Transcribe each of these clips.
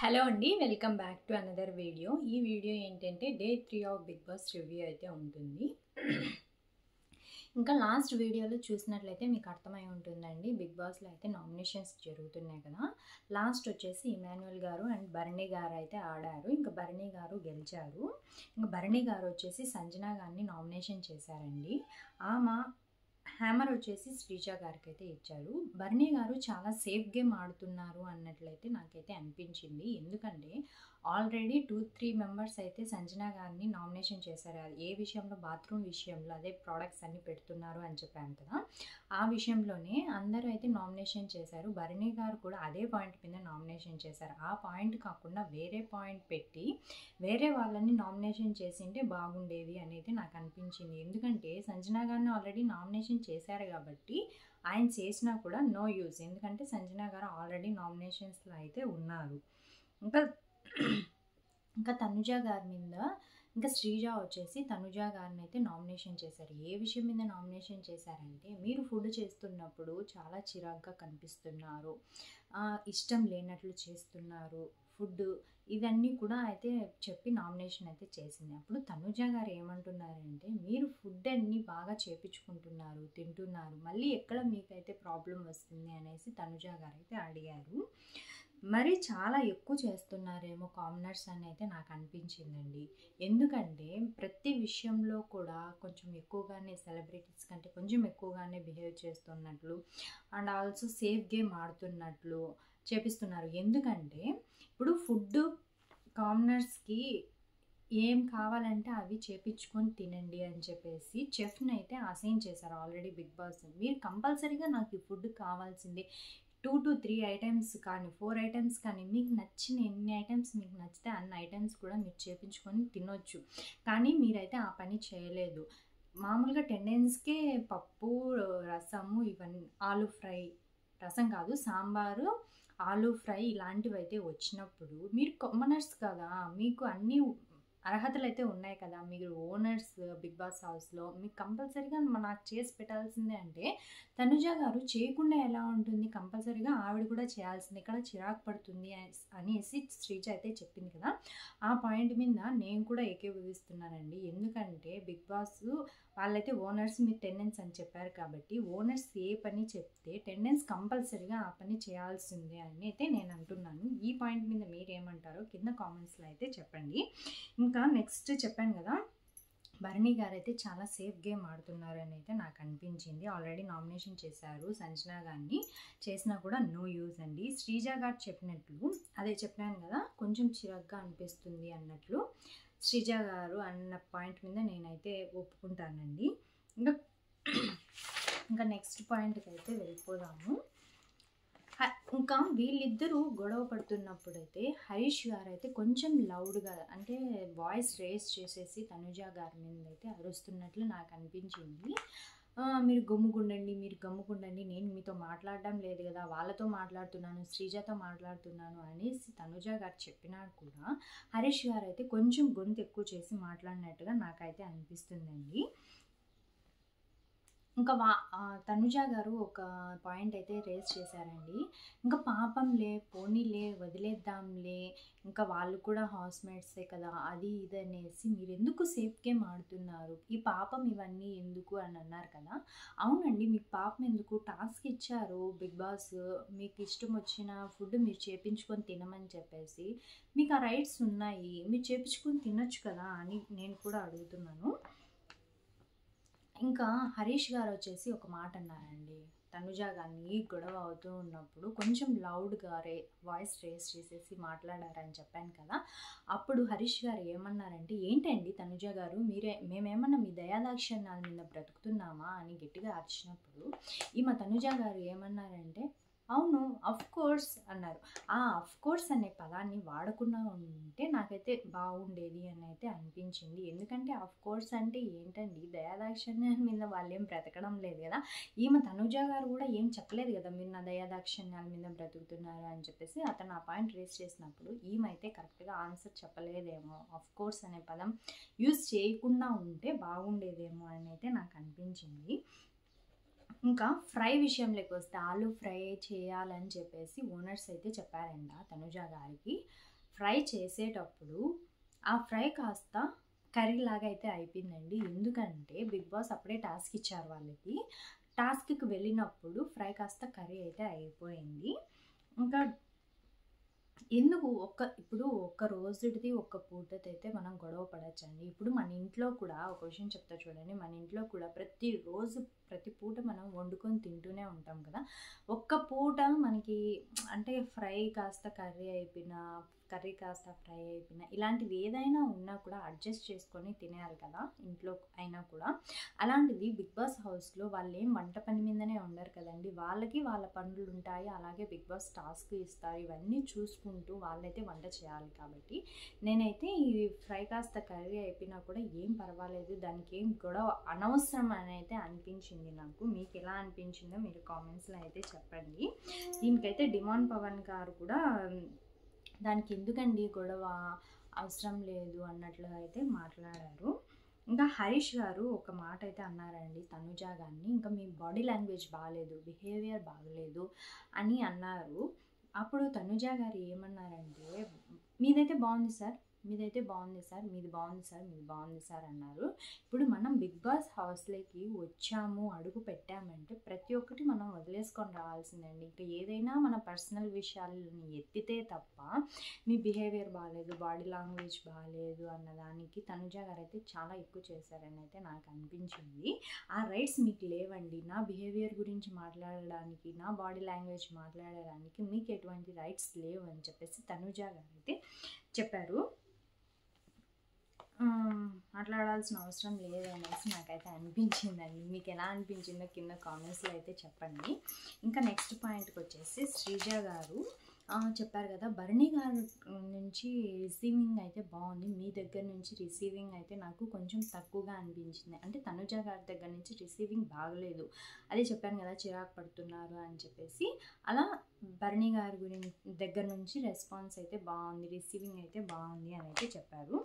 Hello అండి, welcome back to another video. ఈ video ఏంటంటే day 3 of Bigg Boss review అయితే ఉంటుంది. ఇంకా లాస్ట్ వీడియోలో చూసినట్లయితే మీకు అర్థమై ఉంటుందండి, బిగ్ బాస్లో అయితే నామినేషన్స్ జరుగుతున్నాయి కదా. లాస్ట్ వచ్చేసి ఇమాన్యుయల్ గారు అండ్ భరణి గారు అయితే ఆడారు. ఇంకా భరణి గారు గెలిచారు. ఇంకా భరణి గారు వచ్చేసి సంజన గారిని నామినేషన్ చేశారండి. ఆమె హ్యామర్ వచ్చేసి శ్రీజ గారికి అయితే ఇచ్చారు. భరణి గారు చాలా సేఫ్ గేమ్ ఆడుతున్నారు అన్నట్లయితే నాకైతే అనిపించింది. ఎందుకంటే ఆల్రెడీ 2-3 మెంబర్స్ అయితే సంజన గారిని నామినేషన్ చేశారు. అది ఏ విషయంలో, బాత్రూమ్ విషయంలో, అదే ప్రోడక్ట్స్ అన్ని పెడుతున్నారు అని చెప్పాను కదా, ఆ విషయంలోనే అందరూ అయితే నామినేషన్ చేశారు. భరణి గారు కూడా అదే పాయింట్ మీద నామినేషన్ చేశారు. ఆ పాయింట్ కాకుండా వేరే పాయింట్ పెట్టి వేరే వాళ్ళని నామినేషన్ చేసింటే బాగుండేది అనేది నాకు అనిపించింది. ఎందుకంటే సంజన గారిని ఆల్రెడీ నామినేషన్ చేశారు కాబట్టి ఆయన చేసినా కూడా నో యూజ్. ఎందుకంటే సంజన గారు ఆల్రెడీ నామినేషన్స్లో అయితే ఉన్నారు. ఇంకా తనుజ గారి మీద ఇంకా శ్రీజ వచ్చేసి తనుజ గారిని అయితే నామినేషన్ చేశారు. ఏ విషయం మీద నామినేషన్ చేశారంటే, మీరు ఫుడ్ చేస్తున్నప్పుడు చాలా చిరాగ్గా కనిపిస్తున్నారు, ఇష్టం లేనట్లు చేస్తున్నారు ఫుడ్, ఇవన్నీ కూడా అయితే చెప్పి నామినేషన్ అయితే చేసింది. అప్పుడు తనుజ గారు ఏమంటున్నారంటే, మీరు ఫుడ్ అన్నీ బాగా చేపించుకుంటున్నారు, తింటున్నారు, మళ్ళీ ఎక్కడ మీకైతే ప్రాబ్లం వస్తుంది అనేసి తనుజ గారు అయితే అడిగారు. మరి చాలా ఎక్కువ చేస్తున్నారేమో కామనర్స్ అని అయితే నాకు అనిపించిందండి. ఎందుకంటే ప్రతి విషయంలో కూడా కొంచెం ఎక్కువగానే సెలబ్రిటీస్ కంటే కొంచెం ఎక్కువగానే బిహేవ్ చేస్తున్నట్లు అండ్ ఆల్సో సేఫ్ గేమ్ ఆడుతున్నట్లు చేపిస్తున్నారు. ఎందుకంటే ఇప్పుడు ఫుడ్ కామనర్స్కి ఏం కావాలంటే అవి చేపించుకొని తినండి అని చెప్పేసి చెఫ్ని అయితే అసైన్ చేశారు ఆల్రెడీ బిగ్ బాస్. మీరు కంపల్సరీగా నాకు ఈ ఫుడ్ కావాల్సిందే, 2 to 3 ఐటమ్స్ కానీ 4 ఐటమ్స్ కానీ మీకు నచ్చిన ఎన్ని ఐటమ్స్ మీకు నచ్చితే అన్ని ఐటమ్స్ కూడా మీరు చేపించుకొని తినొచ్చు. కానీ మీరైతే ఆ పని చేయలేదు. మామూలుగా టెండెన్స్కే పప్పు, రసము, ఇవన్నీ ఆలు ఫ్రై, రసం కాదు సాంబారు, ఆలు ఫ్రై ఇలాంటివి అయితే వచ్చినప్పుడు మీరు కామనర్స్ కదా, మీకు అన్నీ అర్హతలు అయితే ఉన్నాయి కదా, మీరు ఓనర్స్ బిగ్ బాస్ హౌస్లో, మీకు కంపల్సరీగా నాకు చేసి పెట్టాల్సిందే. అంటే తనుజ గారు చేయకుండా ఎలా ఉంటుంది, కంపల్సరీగా ఆవిడ కూడా చేయాల్సింది, ఇక్కడ చిరాకు పడుతుంది అనేసి శ్రీజ అయితే చెప్పింది కదా. ఆ పాయింట్ మీద నేను కూడా ఏకీభవిస్తున్నానండి. ఎందుకంటే బిగ్ బాస్ వాళ్ళైతే ఓనర్స్ మీరు టెండెన్స్ అని చెప్పారు కాబట్టి ఓనర్స్ ఏ పని చెప్తే టెండెన్స్ కంపల్సరీగా ఆ పని చేయాల్సిందే అని అయితే నేను అంటున్నాను. ఈ పాయింట్ మీద మీరేమంటారో కింద కామెంట్స్లో అయితే చెప్పండి. ఇంకా నెక్స్ట్ చెప్పాను కదా, భరణి గారు అయితే చాలా సేఫ్ గేమ్ ఆడుతున్నారు అని అయితే నాకు అనిపించింది. ఆల్రెడీ నామినేషన్ చేశారు సంజన గారిని, చేసినా కూడా నో యూజ్ అండి. శ్రీజ గారు చెప్పినట్లు అదే చెప్పాను కదా, కొంచెం చిరాగ్గా అనిపిస్తుంది అన్నట్లు శ్రీజ గారు అన్న పాయింట్ మీద నేనైతే ఒప్పుకుంటానండి. ఇంకా నెక్స్ట్ పాయింట్కి అయితే వెళ్ళిపోదాము. ఇంకా వీళ్ళిద్దరూ గొడవ పడుతున్నప్పుడైతే హరీష్ గారు అయితే కొంచెం లౌడ్గా అంటే వాయిస్ రేస్ చేసేసి తనుజ గారి మీద అయితే అరుస్తున్నట్లు నాకు అనిపించింది. మీరు గమ్ముకుండండి, నేను మీతో మాట్లాడడం లేదు కదా, వాళ్ళతో మాట్లాడుతున్నాను, శ్రీజతో మాట్లాడుతున్నాను అనేసి తనుజ గారు చెప్పినా కూడా హరీష్ గారు అయితే కొంచెం గొంతు ఎక్కువ చేసి మాట్లాడినట్టుగా నాకైతే అనిపిస్తుందండి. ఇంకా తనుజ గారు ఒక పాయింట్ అయితే రేస్ చేశారండి. ఇంకా పాపంలే, పోనీలే, వదిలేద్దాంలే, ఇంకా వాళ్ళు కూడా హౌస్మేట్సే కదా, అది ఇది అనేసి మీరు ఎందుకు సేఫ్ గేమ్ ఆడుతున్నారు, ఈ పాపం ఇవన్నీ ఎందుకు అని అన్నారు కదా. అవునండి, మీకు పాపం ఎందుకు, టాస్క్ ఇచ్చారు బిగ్ బాస్, మీకు ఇష్టం వచ్చిన ఫుడ్ మీరు చేపించుకొని తినమని చెప్పేసి మీకు ఆ రైట్స్ ఉన్నాయి, మీరు చేపించుకొని తినొచ్చు కదా అని నేను కూడా అడుగుతున్నాను. ఇంకా హరీష్ గారు వచ్చేసి ఒక మాట అన్నారండి, తనుజ గారిని గొడవ అవుతూ ఉన్నప్పుడు కొంచెం లౌడ్గా వాయిస్ రేస్ చేసేసి మాట్లాడారని చెప్పాను కదా. అప్పుడు హరీష్ గారు ఏమన్నారంటే, ఏంటండి తనుజ గారు, మేమేమన్నా మీ దయాదాక్షిణ్యాల మీద బ్రతుకుతున్నామా అని గట్టిగా అరిచినప్పుడు ఈమె తనుజ గారు ఏమన్నారంటే, అవును అఫ్ కోర్స్ అన్నారు. ఆ అఫ్ కోర్స్ అనే పదాన్ని వాడకుండా ఉంటే నాకైతే బాగుండేది అని అయితే అనిపించింది. ఎందుకంటే అఫ్ కోర్స్ అంటే ఏంటండి, దయాదాక్షిణ్యాల మీద వాళ్ళు ఏం బ్రతకడం లేదు కదా. ఈమె తనుజ గారు కూడా ఏం చెప్పలేదు కదా, మీరు నా దయాదాక్షిణ్యాల మీద బ్రతుకుతున్నారు అని చెప్పేసి అతను ఆ పాయింట్ రేస్ చేసినప్పుడు ఈమె అయితే కరెక్ట్గా ఆన్సర్ చెప్పలేదేమో, అఫ్ కోర్స్ అనే పదం యూజ్ చేయకుండా ఉంటే బాగుండేదేమో అని అయితే నాకు అనిపించింది. ఇంకా ఫ్రై విషయంలోకి వస్తే ఆలు ఫ్రై చేయాలని చెప్పేసి ఓనర్స్ అయితే చెప్పారంట తనుజ గారికి. ఫ్రై చేసేటప్పుడు ఆ ఫ్రై కాస్త కర్రీ లాగా అయితే అయిపోయిందండి. ఎందుకంటే బిగ్ బాస్ అప్పుడే టాస్క్ ఇచ్చారు వాళ్ళకి. టాస్క్కి వెళ్ళినప్పుడు ఫ్రై కాస్త కర్రీ అయితే అయిపోయింది. ఇంకా ఎందుకు ఇప్పుడు ఒక్క రోజుది ఒక్క పూటదైతే మనం గొడవ పడొచ్చండి. ఇప్పుడు మన ఇంట్లో కూడా ఒక విషయం చెప్తా చూడండి. మన ఇంట్లో కూడా ప్రతిరోజు ప్రతి పూట మనం వండుకొని తింటూనే ఉంటాం కదా. ఒక్క పూట మనకి అంటే ఫ్రై కాస్త కర్రీ అయిపోయినా, కర్రీ కాస్త ఫ్రై అయిపోయినా ఇలాంటివి ఏదైనా ఉన్నా కూడా అడ్జస్ట్ చేసుకొని తినేయాలి కదా ఇంట్లో అయినా కూడా. అలాంటిది బిగ్ బాస్ హౌస్లో వాళ్ళు ఏం వంట పని మీదనే ఉండరు కదండి. వాళ్ళకి వాళ్ళ పనులు ఉంటాయి. అలాగే బిగ్ బాస్ టాస్క్ ఇస్తారు. ఇవన్నీ చూసుకుంటూ వాళ్ళైతే వంట చేయాలి. కాబట్టి నేనైతే ఈ ఫ్రై కాస్త కర్రీ అయిపోయినా కూడా ఏం పర్వాలేదు, దానికి ఏం గొడవ అనవసరం అని అయితే అనిపించింది నాకు. మీకు ఎలా అనిపించిందో మీరు కామెంట్స్లో అయితే చెప్పండి. దీనికైతే డిమాండ్ పవన్ గారు కూడా దానికి ఎందుకండి గొడవ, అవసరం లేదు అన్నట్లుగా అయితే మాట్లాడారు. ఇంకా హరీష్ గారు ఒక మాట అయితే అన్నారండి తనుజ గారిని. ఇంకా మీ బాడీ లాంగ్వేజ్ బాగాలేదు, బిహేవియర్ బాగలేదు అని అన్నారు. అప్పుడు తనుజ గారు ఏమన్నారంటే, మీదైతే బాగుంది సార్, మీదైతే బాగుంది సార్, మీది బాగుంది సార్, మీది బాగుంది సార్ అన్నారు. ఇప్పుడు మనం బిగ్ బాస్ హౌస్లోకి వచ్చాము, అడుగు పెట్టామంటే ప్రతి ఒక్కటి మనం వదిలేసుకొని రావాల్సిందండి. ఇంకా ఏదైనా మన పర్సనల్ విషయాలని ఎత్తితే తప్ప మీ బిహేవియర్ బాగాలేదు, బాడీ లాంగ్వేజ్ బాగాలేదు అన్నదానికి తనుజ గారు అయితే చాలా ఎక్కువ చేశారని అయితే నాకు అనిపించింది. ఆ రైట్స్ మీకు లేవండి. నా బిహేవియర్ గురించి మాట్లాడడానికి, నా బాడీ లాంగ్వేజ్ మాట్లాడడానికి మీకు ఎటువంటి రైట్స్ లేవు అని చెప్పేసి తనుజ గారు అయితే చెప్పారు. మాట్లాడాల్సిన అవసరం లేదనేసి నాకైతే అనిపించిందండి. మీకు ఎలా అనిపించిందో కింద కామెంట్స్లో అయితే చెప్పండి. ఇంకా నెక్స్ట్ పాయింట్కి వచ్చేసి శ్రీజ గారు చెప్పారు కదా, భరణి గారి నుంచి రిసీవింగ్ అయితే బాగుంది, మీ దగ్గర నుంచి రిసీవింగ్ అయితే నాకు కొంచెం తక్కువగా అనిపించింది. అంటే తనుజ గారి దగ్గర నుంచి రిసీవింగ్ బాగలేదు, అదే చెప్పాను కదా చిరాకు పడుతున్నారు అని చెప్పేసి. అలా భరణి గారి దగ్గర నుంచి రెస్పాన్స్ అయితే బాగుంది, రిసీవింగ్ అయితే బాగుంది అని అయితే చెప్పారు.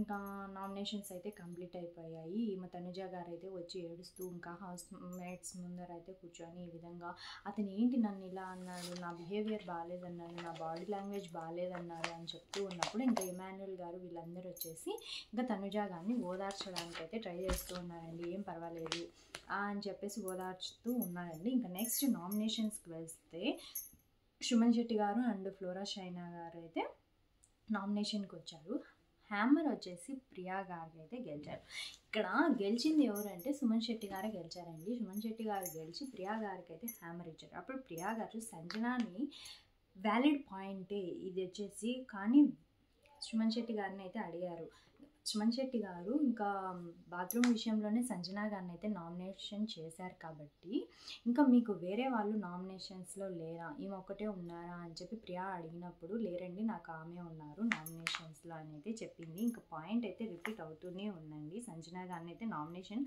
ఇంకా నామినేషన్స్ అయితే కంప్లీట్ అయిపోయాయి. ఈమె తనుజ గారు అయితే వచ్చి ఏడుస్తూ ఇంకా హౌస్ మేట్స్ ముందర అయితే కూర్చొని ఈ విధంగా అతను ఏంటి నన్ను ఇలా అన్నాడు, నా బిహేవియర్ బాగాలేదన్నాడు, నా బాడీ లాంగ్వేజ్ బాగాలేదన్నాడు అని చెప్తూ ఉన్నప్పుడు ఇంకా ఇమాన్యుల్ గారు వీళ్ళందరూ వచ్చేసి ఇంకా తనుజ గారిని ఓదార్చడానికి అయితే ట్రై చేస్తూ ఉన్నారండి. ఏం పర్వాలేదు అని చెప్పేసి ఓదార్చుతూ ఉన్నారండి. ఇంకా నెక్స్ట్ నామినేషన్స్కి వెళ్తే సుమన్ శెట్టి గారు అండ్ ఫ్లోరా షైనా గారు అయితే నామినేషన్కి వచ్చారు. హ్యామర్ వచ్చేసి ప్రియా గారికి అయితే గెలిచారు. ఇక్కడ గెలిచింది ఎవరంటే సుమన్ శెట్టి గారే గెలిచారండి. సుమన్ శెట్టి గారు గెలిచి ప్రియా గారికి అయితే హ్యామర్ ఇచ్చారు. అప్పుడు ప్రియా గారు సంజనాని వ్యాలిడ్ పాయింటే ఇది వచ్చేసి, కానీ సుమన్ శెట్టి గారిని అయితే అడిగారు. సుమన్ శెట్టి గారు ఇంకా బాత్రూమ్ విషయంలోనే సంజనా గారిని అయితే నామినేషన్ చేశారు కాబట్టి ఇంకా మీకు వేరే వాళ్ళు నామినేషన్స్లో లేరా, ఈమె ఒక్కటే ఉన్నారా అని చెప్పి ప్రియా అడిగినప్పుడు లేరండి నాకు ఆమె ఉన్నారు నామినేషన్స్లో అని అయితే చెప్పింది. ఇంకా పాయింట్ అయితే రిపీట్ అవుతూనే ఉందండి. సంజనా గారిని అయితే నామినేషన్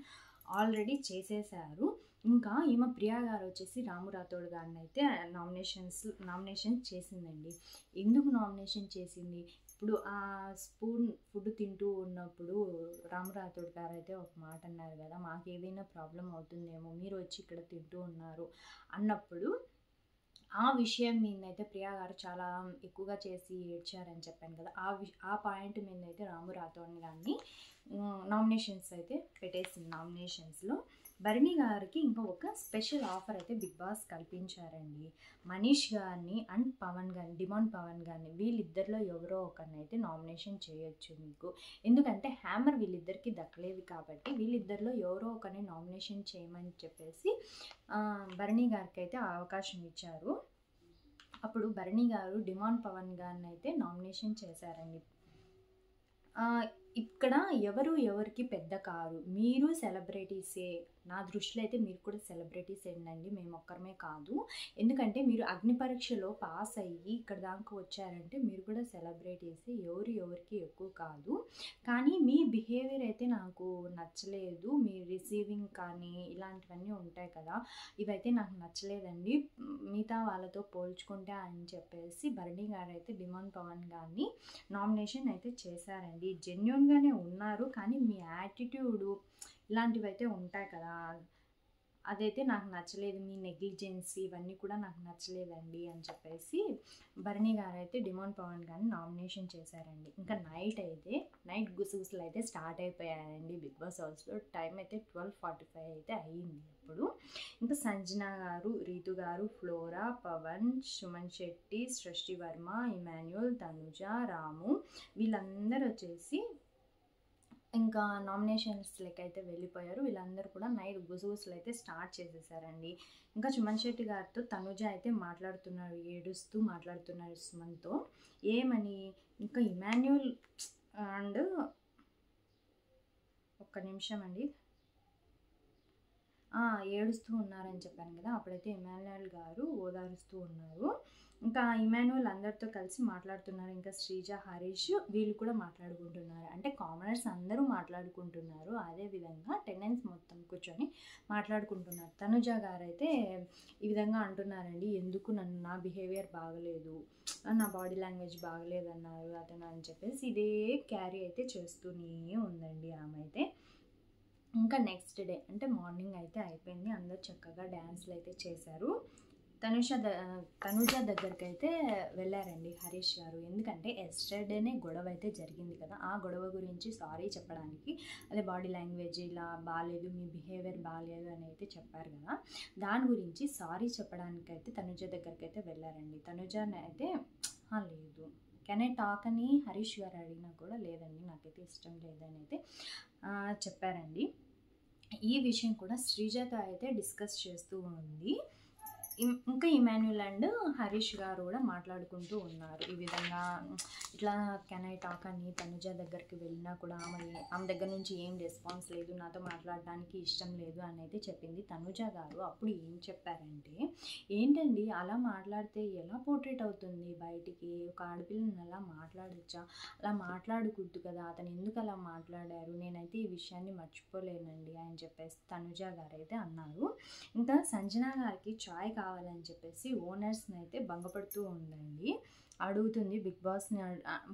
ఆల్రెడీ చేసేసారు. ఇంకా ఈమె ప్రియా గారు వచ్చేసి రాము రాథోడ్ గారిని అయితే నామినేషన్ చేసిందండి. ఎందుకు నామినేషన్ చేసింది, ఇప్పుడు ఆ స్పూన్ ఫుడ్ తింటూ ఉన్నప్పుడు రాము రాథోడ్ గారు అయితే ఒక మాట అన్నారు కదా, మాకు ఏదైనా ప్రాబ్లం అవుతుందేమో మీరు వచ్చి ఇక్కడ తింటూ ఉన్నారు అన్నప్పుడు ఆ విషయం మీద అయితే ప్రియా గారు చాలా ఎక్కువగా చేసి ఏడ్చారని చెప్పాను కదా. ఆ పాయింట్ మీద అయితే రాము రాథోడ్ గారిని నామినేషన్స్ అయితే పెట్టేసింది. నామినేషన్స్లో భరణి గారికి ఇంకా ఒక స్పెషల్ ఆఫర్ అయితే బిగ్ బాస్ కల్పించారండి. మనీష్ గారిని అండ్ పవన్ గారిని, డిమాండ్ పవన్ గారిని, వీళ్ళిద్దరిలో ఎవరో ఒకరిని అయితే నామినేషన్ చేయొచ్చు మీకు. ఎందుకంటే హ్యామర్ వీళ్ళిద్దరికి దక్కలేదు కాబట్టి వీళ్ళిద్దరిలో ఎవరో ఒకరిని నామినేషన్ చేయమని చెప్పేసి భరణి గారికి అయితే అవకాశం ఇచ్చారు. అప్పుడు భరణి గారు డిమాండ్ పవన్ గారిని అయితే నామినేషన్ చేశారండి. ఇక్కడ ఎవరికి పెద్ద కారు, మీరు సెలబ్రిటీసే. నా దృష్టిలో అయితే మీరు కూడా సెలబ్రిటీస్ ఏంటండి, మేము ఒక్కరమే కాదు. ఎందుకంటే మీరు అగ్ని పరీక్షలో పాస్ అయ్యి ఇక్కడ దాకా వచ్చారంటే మీరు కూడా సెలబ్రిటీసే. ఎవరికి ఎక్కువ కాదు. కానీ మీ బిహేవియర్ అయితే నాకు నచ్చలేదు. మీ రిసీవింగ్ కానీ ఇలాంటివన్నీ ఉంటాయి కదా, ఇవైతే నాకు నచ్చలేదండి మిగతా వాళ్ళతో పోల్చుకుంటే అని చెప్పేసి భరణి గారు అయితే డిమాండ్ పవన్ గారిని నామినేషన్ అయితే చేశారండి. జెన్యున్గానే ఉన్నారు కానీ మీ యాటిట్యూడు ఇలాంటివి అయితే ఉంటాయి కదా, అదైతే నాకు నచ్చలేదు. మీ నెగ్లిజెన్సీ ఇవన్నీ కూడా నాకు నచ్చలేదండి అని చెప్పేసి భరణి గారైతే డిమోన్ పవన్ గారిని నామినేషన్ చేశారండి. ఇంకా నైట్ గుసగుసలు అయితే స్టార్ట్ అయిపోయాయండి బిగ్ బాస్ హౌస్‌లో. టైం అయితే 12:45 అయితే అయ్యింది అప్పుడు. ఇంకా సంజన గారు, రీతు గారు, ఫ్లోరా, పవన్, సుమన్ శెట్టి, సృష్టి వర్మ, ఇమాన్యుల్, తనుజ, రాము వీళ్ళందరూ వచ్చేసి ఇంకా నామినేషన్స్‌లకి అయితే వెళ్ళిపోయారు. వీళ్ళందరూ కూడా నైట్ గుసగుసలు అయితే స్టార్ట్ చేసేసారండి. ఇంకా సుమన్ శెట్టి గారితో తనుజ అయితే మాట్లాడుతున్నారు. ఏడుస్తూ మాట్లాడుతున్నారు సుమన్‌తో. ఏమని ఇంకా ఇమాన్యుల్ అండ్ ఒక్క నిమిషం అండి. ఏడుస్తూ ఉన్నారని చెప్పాను కదా! అప్పుడైతే ఇమాన్యుల్ గారు ఓదారుస్తూ ఉన్నారు. ఇంకా ఇమాన్యుల్ అందరితో కలిసి మాట్లాడుతున్నారు. ఇంకా శ్రీజ, హరీష్ వీళ్ళు కూడా మాట్లాడుకుంటున్నారు. అంటే కామనర్స్ అందరూ మాట్లాడుకుంటున్నారు. అదేవిధంగా టెనెంట్స్ మొత్తం కూర్చొని మాట్లాడుకుంటున్నారు. తనుజ గారైతే ఈ విధంగా అంటున్నారండి, ఎందుకు నా బిహేవియర్ బాగలేదు, నా బాడీ లాంగ్వేజ్ బాగలేదన్నారు అతను అని చెప్పేసి ఇదే క్యారీ అయితే చేస్తూనే ఉందండి ఆమె అయితే. ఇంకా నెక్స్ట్ డే అంటే మార్నింగ్ అయితే అయిపోయింది. అందరూ చక్కగా డ్యాన్స్‌లు అయితే చేశారు. తనుజ దగ్గరికి అయితే వెళ్ళారండి హరీష్ గారు. ఎందుకంటే ఎస్టర్డేనే గొడవ అయితే జరిగింది కదా! ఆ గొడవ గురించి సారీ చెప్పడానికి, అదే బాడీ లాంగ్వేజ్ ఇలా బాలేదు, మీ బిహేవియర్ బాలేదు అని అయితే చెప్పారు కదా! దాని గురించి సారీ చెప్పడానికైతే తనుజ దగ్గరికి అయితే వెళ్ళారండి. తనుజనైతే లేదు, కెన్ ఐ టాక్ అని హరీష్ గారు అడిగినా కూడా లేదండి, నాకైతే ఇష్టం లేదని అయితే చెప్పారండి. ఈ విషయం కూడా శ్రీజతో అయితే డిస్కస్ చేస్తూ ఉంది. ఇంకా ఇమాన్యుల్ అండ్ హరీష్ గారు కూడా మాట్లాడుకుంటూ ఉన్నారు. ఈ విధంగా ఇట్లా కెన్ ఐ టాక్ అని తనుజ దగ్గరికి వెళ్ళినా కూడా ఆమె దగ్గర నుంచి ఏం రెస్పాన్స్ లేదు, నాతో మాట్లాడడానికి ఇష్టం లేదు అని అయితే చెప్పింది. తనుజ గారు అప్పుడు ఏం చెప్పారంటే, ఏంటండి అలా మాట్లాడితే ఎలా పోర్ట్రేట్ అవుతుంది బయటికి, ఒక ఆడపిల్లని అలా మాట్లాడచ్చా, అలా మాట్లాడకూడదు కదా, అతను ఎందుకు అలా మాట్లాడారు, నేనైతే ఈ విషయాన్ని మర్చిపోలేనండి అని చెప్పేసి తనుజ గారు అయితే అన్నారు. ఇంకా సంజన గారికి చాయ్ కావాలని చెప్పేసి ఓనర్స్ని అయితే భంగపడుతూ ఉందండి. అడుగుతుంది బిగ్ బాస్ని.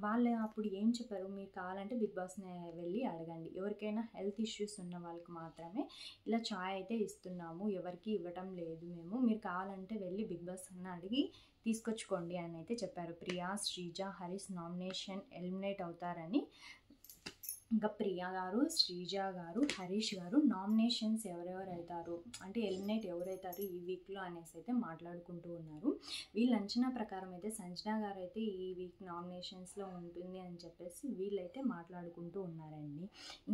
వాళ్ళు అప్పుడు ఏం చెప్పారు, మీకు కావాలంటే బిగ్ బాస్ని వెళ్ళి అడగండి, ఎవరికైనా హెల్త్ ఇష్యూస్ ఉన్న వాళ్ళకి మాత్రమే ఇలా చాయ్ అయితే ఇస్తున్నాము, ఎవరికి ఇవ్వటం లేదు మేము, మీరు కావాలంటే వెళ్ళి బిగ్ బాస్ అని అడిగి తీసుకొచ్చుకోండి అని అయితే చెప్పారు. ప్రియా, శ్రీజ, హరీష్ నామినేషన్ ఎలిమినేట్ అవుతారని ఇంకా ప్రియా గారు, శ్రీజ గారు, హరీష్ గారు నామినేషన్స్ ఎవరెవరు అవుతారు అంటే ఎలిమినేట్ ఎవరైతారు ఈ వీక్లో అనేసి అయితే మాట్లాడుకుంటూ ఉన్నారు. వీళ్ళ అంచనా ప్రకారం అయితే సంజన గారు అయితే ఈ వీక్ నామినేషన్స్లో ఉంటుంది అని చెప్పేసి వీళ్ళైతే మాట్లాడుకుంటూ ఉన్నారండి.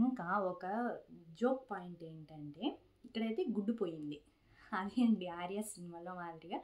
ఇంకా ఒక జోక్ పాయింట్ ఏంటంటే ఇక్కడైతే గుడ్డు పోయింది, అదే అండి ఆర్య సినిమాలో మాదిరిగా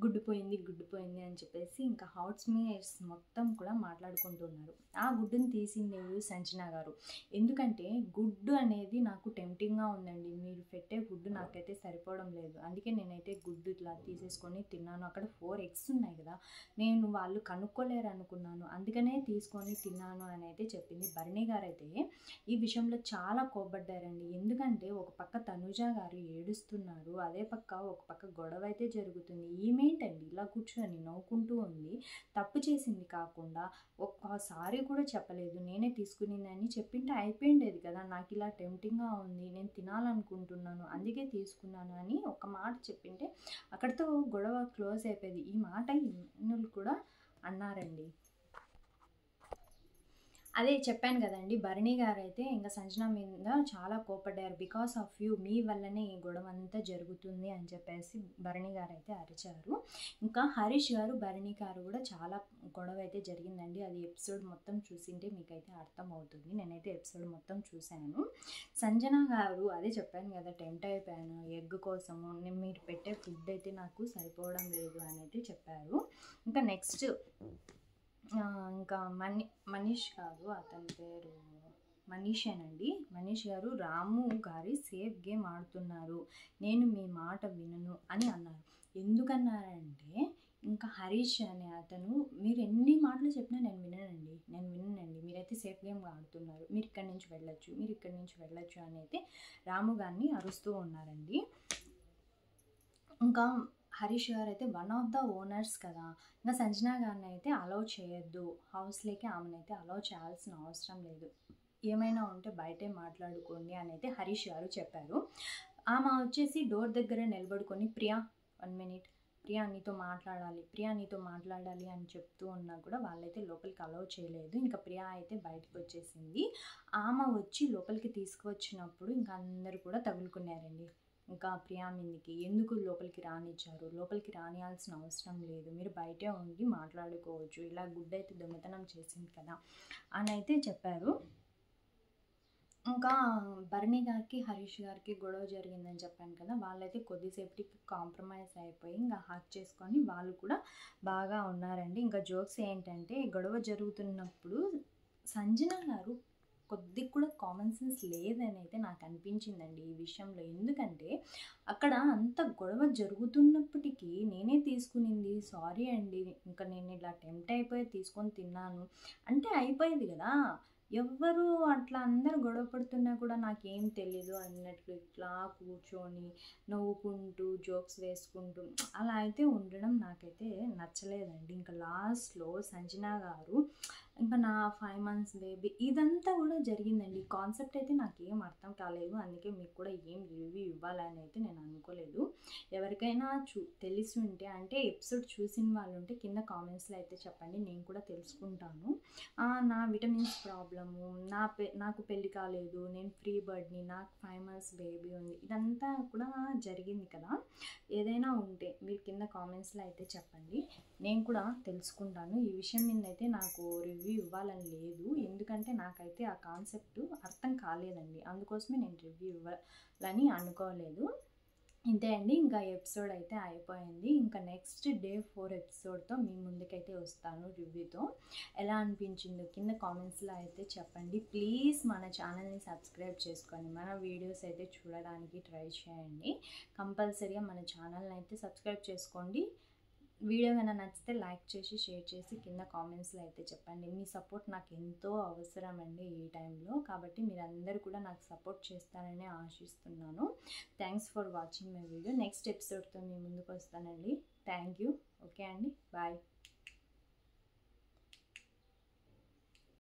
గుడ్డు పోయింది అని చెప్పేసి ఇంకా హౌస్ మేట్స్ మొత్తం కూడా మాట్లాడుకుంటున్నారు. ఆ గుడ్డుని తీసింది ఎవరు, సంజన గారు. ఎందుకంటే గుడ్డు అనేది నాకు టెంప్టింగ్గా ఉందండి, మీరు పెట్టే గుడ్డు నాకైతే సరిపోవడం లేదు, అందుకే నేనైతే గుడ్డు ఇట్లా తీసేసుకొని తిన్నాను, అక్కడ 4 eggs ఉన్నాయి కదా, నేను వాళ్ళు కనుక్కోలేరు అనుకున్నాను, అందుకనే తీసుకొని తిన్నాను అని అయితే చెప్పింది. భరణి గారు అయితే ఈ విషయంలో చాలా కోపడ్డారండి. ఎందుకంటే ఒక పక్క తనుజ గారు ఏడుస్తున్నారు, అదే ఒక పక్క గొడవ అయితే జరుగుతుంది. ఈమెంటండి ఇలా కూర్చొని నవ్వుకుంటూ ఉంది, తప్పు చేసింది కాకుండా ఒక్కసారి కూడా చెప్పలేదు, నేనే తీసుకునిందని చెప్పింటే అయిపోయిండేది కదా, నాకు ఇలా టెంప్టింగ్గా ఉంది, నేను తినాలనుకుంటున్నాను అందుకే తీసుకున్నాను అని ఒక మాట చెప్పింటే అక్కడితో గొడవ క్లోజ్ అయిపోయేది. ఈ మాట ఇన్నులు కూడా అన్నారండి. అదే చెప్పాను కదండి, భరణి గారు అయితే ఇంకా సంజన మీద చాలా కోపడ్డారు. బికాస్ ఆఫ్ యూ, మీ వల్లనే ఈ గొడవ అంతా జరుగుతుంది అని చెప్పేసి భరణి గారు అయితే అరిచారు. ఇంకా హరీష్ గారు, భరణి గారు కూడా చాలా గొడవ అయితే జరిగిందండి. అది ఎపిసోడ్ మొత్తం చూసింటే మీకైతే అర్థం అవుతుంది. నేనైతే ఎపిసోడ్ మొత్తం చూశాను. సంజన గారు అదే చెప్పాను కదా, టెంప్ట్ అయిపోయాను ఎగ్ కోసము, మీరు పెట్టే ఫుడ్ అయితే నాకు సరిపోవడం లేదు అని అయితే చెప్పారు. ఇంకా నెక్స్ట్ ఇంకా మనీష్ కాదు, అతని పేరు మనీషేనండి. మనీష్ గారు రాము గారి సేఫ్ గేమ్ ఆడుతున్నారు, నేను మీ మాట వినను అని అన్నారు. ఎందుకన్నారంటే ఇంకా హరీష్ అనే అతను, మీరు ఎన్ని మాటలు చెప్పినా నేను విననండి, మీరైతే సేఫ్ గేమ్ ఆడుతున్నారు, మీరు ఇక్కడి నుంచి వెళ్ళొచ్చు అని అయితే రాము గారిని అరుస్తూ ఉన్నారండి. ఇంకా హరీష్ గారు అయితే వన్ ఆఫ్ ద ఓనర్స్ కదా, ఇంకా సంజన గారిని అయితే అలౌ చేయొద్దు, హౌస్లోకి ఆమెనైతే అలౌ చేయాల్సిన అవసరం లేదు, ఏమైనా ఉంటే బయటే మాట్లాడుకోండి అని అయితే హరీష్ గారు చెప్పారు. ఆమె వచ్చేసి డోర్ దగ్గర నిలబడుకొని ప్రియా 1 మినిట్, ప్రియా నీతో మాట్లాడాలి, ప్రియా నీతో మాట్లాడాలి అని చెప్తూ ఉన్నా కూడా వాళ్ళైతే లోపలికి అలౌ చేయలేదు. ఇంకా ప్రియా అయితే బయటకు వచ్చేసింది. ఆమె వచ్చి లోపలికి తీసుకువచ్చినప్పుడు ఇంకా అందరూ కూడా తగులుకున్నారండి. ఇంకా ప్రియా మీదకి ఎందుకు లోపలికి రానిచ్చారు, లోపలికి రానియాల్సిన అవసరం లేదు, మీరు బయటే ఉండి మాట్లాడుకోవచ్చు, ఇలా గుడ్ అయితే దొంగతనం చేసింది కదా అని అయితే చెప్పారు. ఇంకా భరణి గారికి, హరీష్ గారికి గొడవ జరిగిందని చెప్పాను కదా! వాళ్ళైతే కొద్దిసేపటికి కాంప్రమైజ్ అయిపోయి ఇంకా హగ్ చేసుకొని వాళ్ళు కూడా బాగా ఉన్నారండి. ఇంకా జోక్స్ ఏంటంటే గొడవ జరుగుతున్నప్పుడు సంజన గారు కొద్దిగా కూడా కామన్ సెన్స్ లేదని అయితే నాకు అనిపించిందండి ఈ విషయంలో. ఎందుకంటే అక్కడ అంత గొడవ జరుగుతున్నప్పటికీ నేనే తీసుకునింది సారీ అండి, ఇంకా నేను ఇలా టెంప్ట్ అయిపోయి తీసుకొని తిన్నాను అంటే అయిపోయేది కదా! ఎవ్వరు అట్లా అందరూ గొడవ పడుతున్నా కూడా నాకేం తెలీదు అన్నట్లు ఇట్లా కూర్చొని నవ్వుకుంటూ జోక్స్ వేసుకుంటూ అలా అయితే ఉండడం నాకైతే నచ్చలేదండి. ఇంకా లాస్ట్లో సంజన గారు ఇంకా నా 5 మంత్స్ బేబీ ఇదంతా కూడా జరిగిందండి. కాన్సెప్ట్ అయితే నాకేం అర్థం కాలేదు. అందుకే మీకు కూడా ఏం రివ్యూ ఇవ్వాలని అయితే నేను అనుకోలేదు. ఎవరికైనా తెలిసి ఉంటే అంటే ఎపిసోడ్ చూసిన వాళ్ళు ఉంటే కింద కామెంట్స్లో అయితే చెప్పండి, నేను కూడా తెలుసుకుంటాను. నా విటమిన్స్ ప్రాబ్లము, నాకు పెళ్ళి కాలేదు, నేను ఫ్రీ బర్డ్ని, నాకు 5 మంత్స్ బేబీ ఉంది, ఇదంతా కూడా జరిగింది కదా. ఏదైనా ఉంటే మీరు కింద కామెంట్స్లో అయితే చెప్పండి, నేను కూడా తెలుసుకుంటాను. ఈ విషయం మీద అయితే నాకు రివ్యూ ఇవ్వాలని లేదు, ఎందుకంటే నాకైతే ఆ కాన్సెప్ట్ అర్థం కాలేదండి. అందుకోసమే నేను రివ్యూ ఇవ్వాలని అనుకోలేదు. ఇంతే అండి, ఇంకా ఎపిసోడ్ అయితే అయిపోయింది. ఇంకా నెక్స్ట్ డే 4 ఎపిసోడ్తో మీ ముందుకైతే వస్తాను రివ్యూతో. ఎలా అనిపించిందో కింద కామెంట్స్లో అయితే చెప్పండి. ప్లీజ్ మన ఛానల్ని సబ్స్క్రైబ్ చేసుకొని మన వీడియోస్ అయితే చూడడానికి ట్రై చేయండి. కంపల్సరీగా మన ఛానల్ని అయితే సబ్స్క్రైబ్ చేసుకోండి. వీడియో కన్నా నచ్చితే లైక్ చేసి షేర్ చేసి కింద కామెంట్స్లో అయితే చెప్పండి. మీ సపోర్ట్ నాకు ఎంతో అవసరం అండి ఈ టైంలో. కాబట్టి మీరందరూ కూడా నాకు సపోర్ట్ చేస్తారని ఆశిస్తున్నాను. Thanks for watching my video. Next ఎపిసోడ్తో మీ ముందుకు వస్తానండి. Thank you. ఓకే అండి, బాయ్.